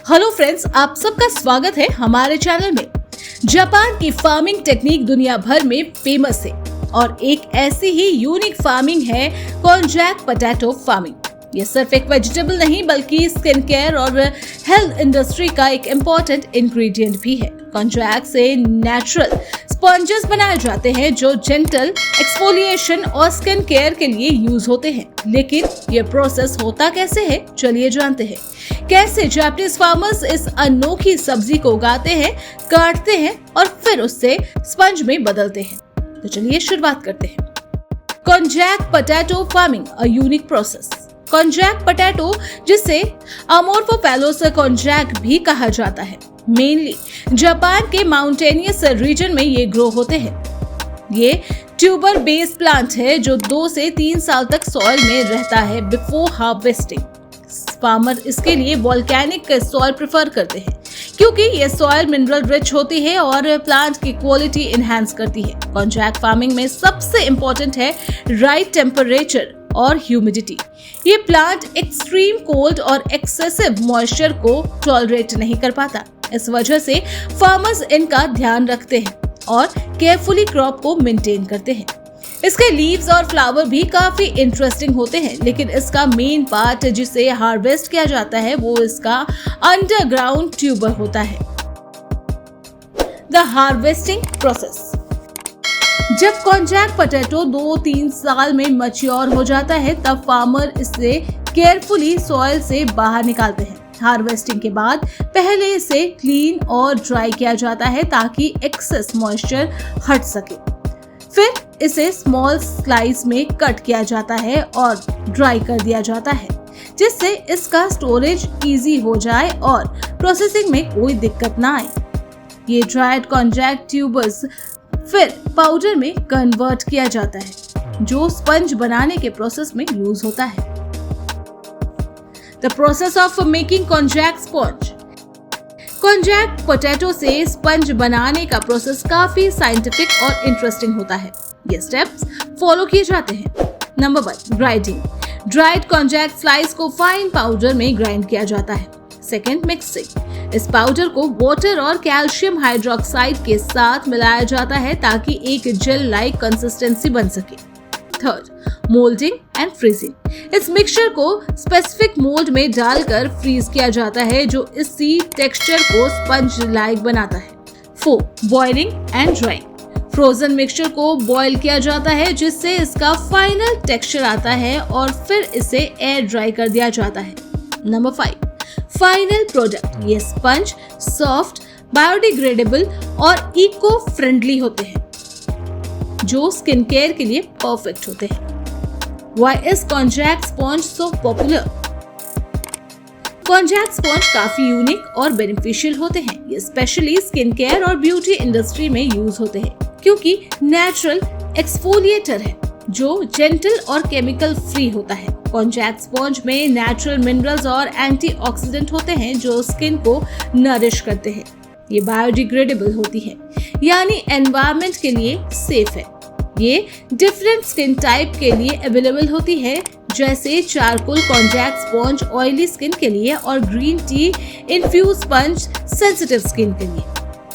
Hello friends, आप सबका स्वागत है हमारे चैनल में। जापान की फार्मिंग टेक्निक दुनिया भर में फेमस है और एक ऐसी ही यूनिक फार्मिंग है कॉन्जैक पोटैटो फार्मिंग। ये सिर्फ एक वेजिटेबल नहीं बल्कि स्किन केयर और हेल्थ इंडस्ट्री का एक इम्पोर्टेंट इंग्रेडिएंट भी है। कॉन्जैक से नेचुरल स्पॉन्जेस बनाए जाते हैं जो जेंटल एक्सफोलिएशन और स्किन केयर के लिए यूज होते हैं। लेकिन ये प्रोसेस होता कैसे है, चलिए जानते हैं। कैसे जापानीज फार्मर्स इस अनोखी सब्जी को उगाते हैं, काटते हैं और फिर उससे स्पंज में बदलते हैं। तो चलिए शुरुआत करते हैं। Konjac potato farming, a unique process. Konjac potato, जिसे अमोर्फोफैलोसा कॉन्जैक भी कहा जाता है, मेनली जापान के माउंटेनियस रीजन में ये ग्रो होते हैं। ये ट्यूबर बेस्ड प्लांट है जो 2 से 3 साल तक सॉइल में रहता है बिफोर हार्वेस्टिंग। फार्मर इसके लिए वोल्केनिक सॉइल प्रेफर करते हैं क्योंकि ये सॉइल मिनरल रिच होती है और प्लांट की क्वालिटी इनहैंस करती है। कॉन्जैक फार्मिंग में सबसे इम्पोर्टेंट है राइट टेम्परेचर और ह्यूमिडिटी। ये प्लांट एक्सट्रीम कोल्ड और एक्सेसिव मॉइस्चर को टॉलरेट नहीं कर पाता। इस वजह से फार्मर्स इनका ध्यान रखते हैं और केयरफुली क्रॉप को मेंटेन करते हैं। इसके लीव्स और फ्लावर भी काफी इंटरेस्टिंग होते हैं, लेकिन इसका मेन पार्ट जिसे हार्वेस्ट किया जाता है वो इसका अंडरग्राउंड ट्यूबर होता है। The harvesting process. जब कॉन्जैक पोटैटो 2-3 साल में मैच्योर हो जाता है तब फार्मर इसे केयरफुली सॉइल से बाहर निकालते हैं। हार्वेस्टिंग के बाद पहले इसे क्लीन और ड्राई किया जाता है ताकि एक्सेस मॉइस्चर हट सके। फिर इसे स्मॉल स्लाइस में कट किया जाता है और ड्राई कर दिया जाता है जिससे इसका स्टोरेज इजी हो जाए और प्रोसेसिंग में कोई दिक्कत ना आए। ये ड्राइड कॉन्जैक ट्यूबर्स फिर पाउडर में कन्वर्ट किया जाता है जो स्पंज बनाने के प्रोसेस में यूज होता है। The process of making konjac sponge. Konjac potato से स्पंज बनाने का प्रोसेस काफी साइंटिफिक और इंटरेस्टिंग होता है। ये स्टेप्स फॉलो किए जाते हैं। Number 1, grinding. ड्राइड कॉन्जैक स्लाइस को फाइन पाउडर में ग्राइंड किया जाता है। Second, mixing. इस पाउडर को वाटर और कैल्शियम हाइड्रोक्साइड के साथ मिलाया जाता है ताकि एक जेल लाइक कंसिस्टेंसी बन सके। Third, moulding and freezing. इस मिक्सचर को स्पेसिफिक मोल्ड में डालकर फ्रीज किया जाता है जो इसी टेक्सचर को स्पंज लाइक बनाता है। 4, boiling and drawing. Frozen mixture को बॉईल किया जाता है जिससे इसका फाइनल टेक्सचर आता है और फिर इसे एयर ड्राई कर दिया जाता है। Number 5, final product. ये स्पंज सॉफ्ट, बायोडिग्रेडेबल और इको फ्रेंडली होते हैं जो स्किन केयर के लिए परफेक्ट होते हैं। Why is konjac sponge so popular? Konjac sponge काफी यूनिक और बेनिफिशियल होते हैं। ये स्पेशली स्किन केयर और ब्यूटी इंडस्ट्री में यूज होते हैं क्योंकि नेचुरल एक्सफोलिएटर है जो जेंटल और केमिकल फ्री होता है। कॉन्जैक स्पॉन्ज में नेचुरल मिनरल्स और एंटीऑक्सीडेंट होते हैं जो स्किन को नरिश करते हैं। ये बायोडिग्रेडेबल होती है यानी एनवायरनमेंट के लिए सेफ है। ये डिफरेंट स्किन टाइप के लिए अवेलेबल होती है जैसे charcoal konjac sponge oily skin के लिए और green tea infuse sponge sensitive skin के लिए।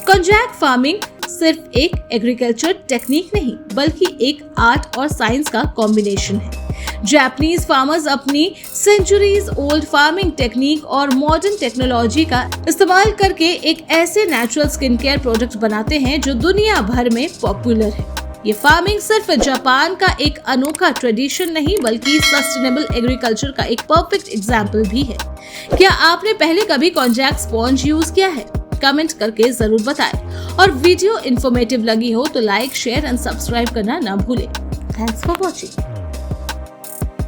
कॉन्जैक फार्मिंग सिर्फ एक एग्रीकल्चर टेक्निक नहीं बल्कि एक आर्ट और साइंस का कॉम्बिनेशन है। जापानीज फार्मर्स अपनी सेंचुरीज ओल्ड फार्मिंग टेक्निक और मॉडर्न टेक्नोलॉजी का इस्तेमाल करके एक ऐसे नेचुरल स्किन केयर प्रोडक्ट बनाते हैं जो दुनिया भर में पॉपुलर है। ये फार्मिंग सिर्फ जापान का एक अनोखा ट्रेडिशन नहीं बल्कि सस्टेनेबल एग्रीकल्चर का एक परफेक्ट एग्जाम्पल भी है। क्या आपने पहले कभी कॉन्जैक स्पॉन्ज यूज किया है? कमेंट करके जरूर बताएं और वीडियो इन्फॉर्मेटिव लगी हो तो लाइक, शेयर एंड सब्सक्राइब करना ना भूलें। Thanks for watching.